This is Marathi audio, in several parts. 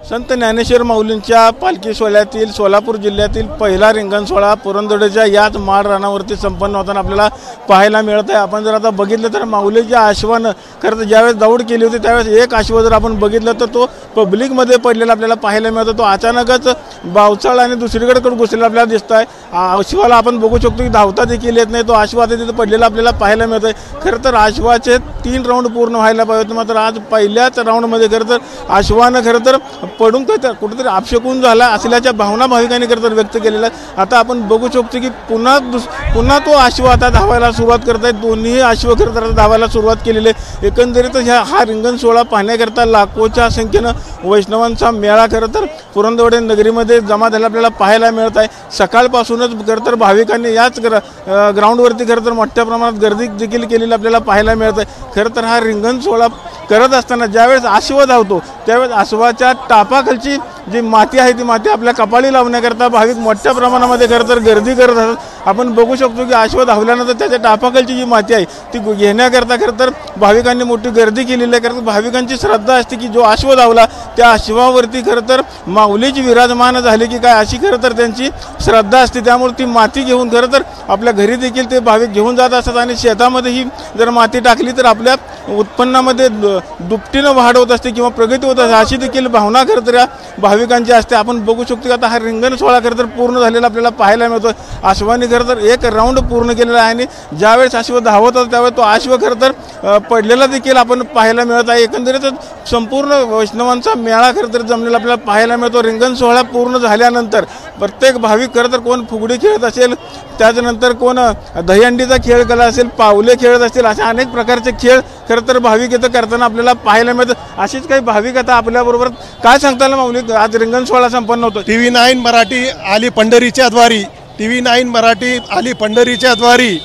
संत ज्ञानेश्वर माऊलींच्या पालखी सोहळ्यातील सोलापूर जिल्ह्यातील पहिला रिंगण सोहळा पुरंदरच्या याच माळ रानावरती संपन्न होताना आपल्याला पाहायला मिळत आहे। आपण जर आता बघितलं तर माऊलीच्या आश्वानं खरं तर ज्यावेळेस दौड केली होती त्यावेळेस एक आश्व जर आपण बघितलं तर तो पब्लिकमध्ये पडलेला आपल्याला पाहायला मिळतो। तो अचानकच बावचाळ आणि दुसरीकडे घुसलेला आपल्याला दिसत आहे। आश्वाला आपण बघू शकतो की धावता देखील येत नाही, तो आश्व आता तिथे पडलेला आपल्याला पाहायला मिळत आहे। खरं तर आश्वाचे 3 राऊंड पूर्ण व्हायला पाहिजे, मात्र आज पहिल्याच राऊंडमध्ये खरं तर आश्वानं खरं तर पडून कुठेतरी अपशकून झाला असल्याच्या भावना भाविकांनी खरं तर व्यक्त केलेल्या। आता आपण बघू शकतो की पुन्हा तो आश्व आता धावायला सुरुवात करत आहे। दोन्ही आश्व खरं तर धावायला सुरुवात केलेली आहे। एकंदरीतच हा रिंगण सोहळा पाहण्याकरता लाखोच्या संख्येनं वैष्णवांचा मेळा खरं तर पुरंदर नगरीमध्ये जमा झाला आपल्याला पाहायला मिळत आहे। सकाळपासूनच खरं तर भाविकांनी याच ग्राउंडवरती खरं तर मोठ्या प्रमाणात गर्दी देखील केलेली आपल्याला पाहायला मिळत आहे। खरं तर हा रिंगण सोहळा करत असताना ज्यावेळेस आश्व धावतो त्यावेळेस आश्वाच्या टापाखालची जी माती आहे ती माती आपल्या कपाळी लावण्याकरता भाविक मोठ्या प्रमाणामध्ये खरं तर गर्दी करत असतात। आपण बघू शकतो की आश्व धावल्यानंतर त्याच्या टापाखालची जी माती आहे ती घेण्याकरता खरं तर भाविकांनी मोठी गर्दी केलेली आहे। कारण भाविकांची श्रद्धा असते की जो आश्व धावला त्या आश्वावरती खरं तर माऊलीची विराजमान झाली की काय अशी खरं तर त्यांची श्रद्धा असते। त्यामुळे ती माती घेऊन खरं तर आपल्या घरी देखील ते भाविक घेऊन जात असतात आणि शेतामध्येही जर माती टाकली तर आपल्या उत्पन्नामध्ये दुपटीनं वाढ होत असते किंवा प्रगती होत असते, अशी देखील भावना खरं तर या भाविकांची असते। आपण बघू शकतो की आता हा रिंगण सोहळा खरं तर पूर्ण झालेला आपल्याला पाहायला मिळतो। आश्वाने खरं तर एक राऊंड पूर्ण केलेला आहे आणि ज्यावेळेस आश्व धावत होता त्यावेळेस तो आश्व खरं तर पडलेला देखील आपण पाहायला मिळत आहे। एकंदरीतच संपूर्ण वैष्णवांचा मेळा खरं तर जमलेला आपल्याला पाहायला मिळतो। रिंगण सोहळा पूर्ण झाल्यानंतर प्रत्येक भाविक खरं तर कोण फुगडी खेळत असेल, त्याच्यानंतर कोण दहीहंडीचा खेळ केला असेल, पावले खेळत असतील, अशा अनेक प्रकारचे खेळ खरं तर भाविक इथं करताना आपल्याला पाहायला मिळतं। अशीच काही भाविक आता आपल्याबरोबर काय सांगता माऊली, आज रिंगण सोहळा संपन्न होतो। TV9 मराठी आली पंढरीच्या द्वारी, TV9 मराठी आली पंढरीच्या द्वारी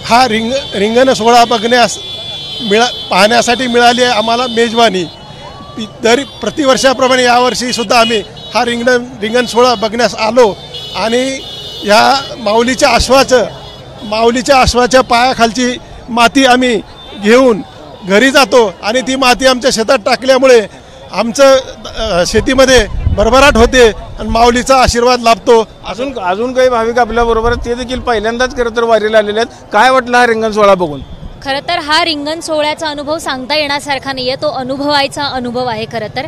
हा रिंगण सोहळा पाहण्यासाठी मिळाली आहे आम्हाला मेजवानी। तरी प्रतिवर्षाप्रमाणे यावर्षी सुद्धा आम्ही हा रिंगण सोहळा बघण्यास आलो आणि या माऊलीच्या आश्वाच्या पायाखालची माती आम्ही घेऊन घरी जातो आणि ती माती आमच्या शेतात टाकल्यामुळे आमचं शेतीमध्ये भरभराट होते आणि माऊलीचा आशीर्वाद लाभतो। अजून काही भाविक आपल्याबरोबर ते देखील पहिल्यांदाच खरं तर वारीला आलेले आहेत। काय वाटलं हा रिंगण सोहळा बघून? खरं तर हा रिंगण सोहळ्याचा अनुभव सांगता येण्यासारखा नाही आहे, तो अनुभवायचा अनुभव आहे। खरं तर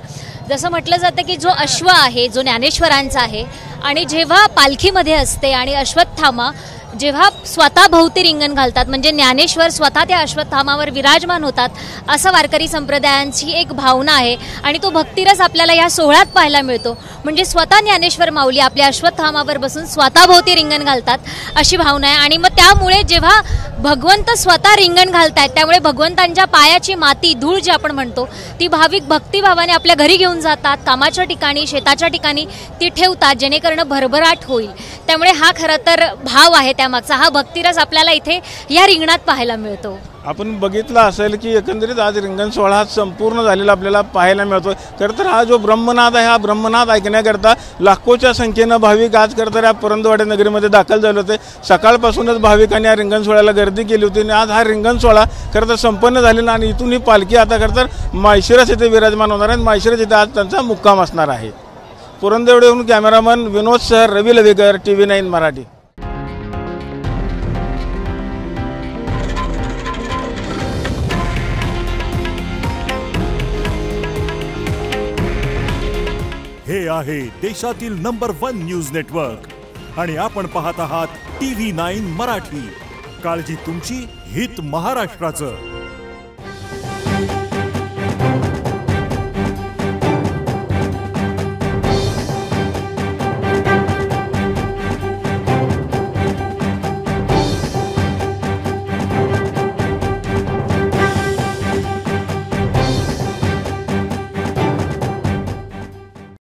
जसं म्हटलं जातं की जो अश्व आहे जो ज्ञानेश्वरांचा आहे आणि जेव्हा पालखीमध्ये असते आणि अश्वत्थामा जेव्हा स्वतः भोवती रिंगण घालतात म्हणजे ज्ञानेश्वर स्वतः त्या अश्वत्थामावर विराजमान होतात, असं वारकरी संप्रदायांची एक भावना आहे आणि तो भक्तिरस आपल्याला या सोहळ्यात पाहायला मिळतो। म्हणजे स्वतः ज्ञानेश्वर माऊली आपल्या अश्वत्थामावर बसून स्वतः भोवती रिंगण घालतात अशी भावना आहे। आणि मग त्यामुळे जेव्हा भगवंत स्वतः रिंगण घालतायत त्यामुळे भगवंतांच्या पायाची माती धूळ जी आपण म्हणतो ती भाविक भक्तिभावाने आपल्या घरी घेऊन जातात, कामाच्या ठिकाणी शेताच्या ठिकाणी ती ठेवतात जेणेकरून भरभराट होईल। त्यामुळे हा खरं तर भाव आहे त्यामागचा, हा भक्तिरस आपल्याला इथे या रिंगणात पाहायला मिळतो। आपण बघितलं असेल की एकंदरीत आज रिंगण सोहळा संपूर्ण झालेला आपल्याला पाहायला मिळतो। खरं तर हा जो ब्रह्मनाद आहे हा ब्रह्मनाद ऐकण्याकरता लाखोच्या संख्येनं भाविक आज खरं तर या पुरंदर नगरीमध्ये दाखल झाले होते। सकाळपासूनच भाविकांनी या रिंगण सोहळ्याला गर्दी केली होती आणि आज हा रिंगण सोहळा खरं तर संपन्न झालेला आणि इथून ही पालखी आता खरं तर माळशिरस येथे विराजमान होणार आहे। माळशिरस येथे आज त्यांचा मुक्काम असणार आहे। पुरंदरहून कॅमेरामन विनोद सर, रवी लवेकर, TV9 मराठी। हे आहे देशातील नंबर 1 न्यूज नेटवर्क आणि आपण पाहत आहात TV9 मराठी। काळजी तुमची, हित महाराष्ट्राचं।